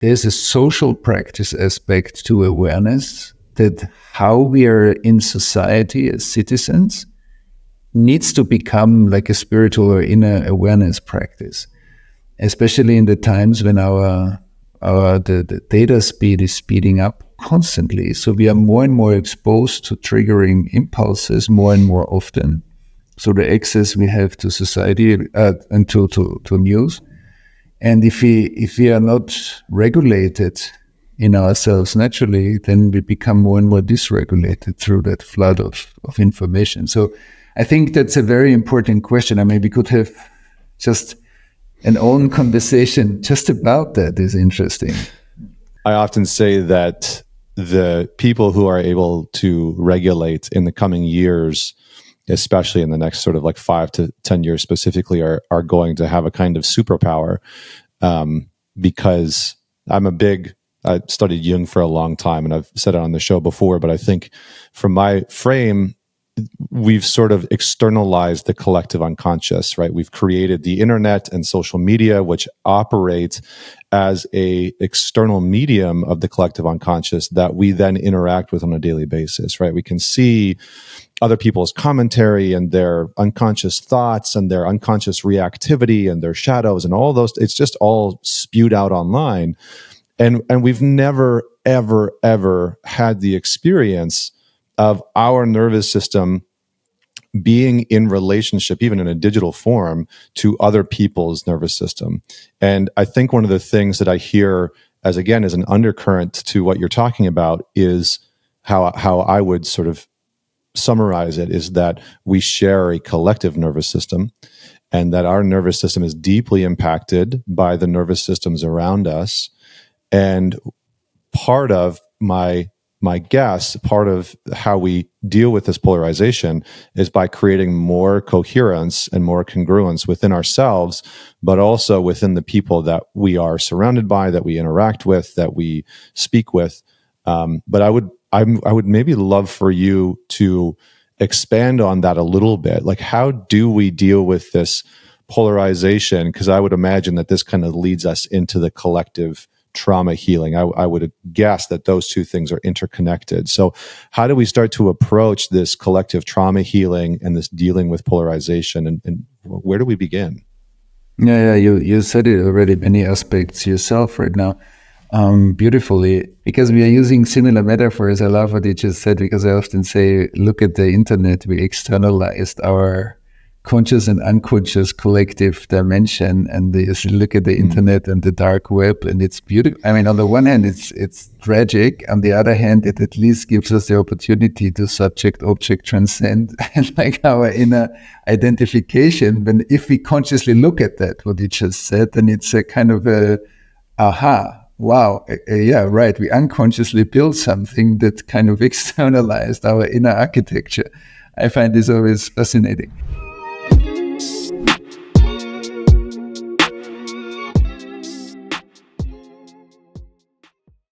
there's a social practice aspect to awareness, that how we are in society as citizens needs to become like a spiritual or inner awareness practice, especially in the times when the data speed is speeding up constantly. So we are more and more exposed to triggering impulses more and more often. So the access we have to society and to news. And if we are not regulated in ourselves naturally, then we become more and more dysregulated through that flood of information. So I think that's a very important question. I mean, we could have just an own conversation just about that. Is interesting. I often say that the people who are able to regulate in the coming years, especially in the next sort of like 5 to 10 years specifically, are going to have a kind of superpower. Because I studied Jung for a long time, and I've said it on the show before, but I think from my frame, we've sort of externalized the collective unconscious, right? We've created the internet and social media, which operate as a external medium of the collective unconscious that we then interact with on a daily basis, right? We can see other people's commentary and their unconscious thoughts and their unconscious reactivity and their shadows and all those. It's just all spewed out online. And we've never, ever, ever had the experience of our nervous system being in relationship, even in a digital form, to other people's nervous system. And I think one of the things that I hear as an undercurrent to what you're talking about is how I would sort of summarize it is that we share a collective nervous system, and that our nervous system is deeply impacted by the nervous systems around us. And part of my guess, part of how we deal with this polarization is by creating more coherence and more congruence within ourselves, but also within the people that we are surrounded by, that we interact with, that we speak with. But I would maybe love for you to expand on that a little bit. Like, how do we deal with this polarization? Because I would imagine that this kind of leads us into the collective trauma healing. I would guess that those two things are interconnected. So how do we start to approach this collective trauma healing and this dealing with polarization, and where do we begin? Yeah, you said it already, many aspects yourself right now, beautifully, because we are using similar metaphors. I love what you just said, because I often say, look at the internet, we externalized our conscious and unconscious collective dimension, and you look at the internet and the dark web, and it's beautiful. I mean, on the one hand, it's tragic. On the other hand, it at least gives us the opportunity to subject-object transcend and like our inner identification. But if we consciously look at that, what you just said, then it's a kind of a aha. Wow, yeah, right. We unconsciously built something that kind of externalized our inner architecture. I find this always fascinating.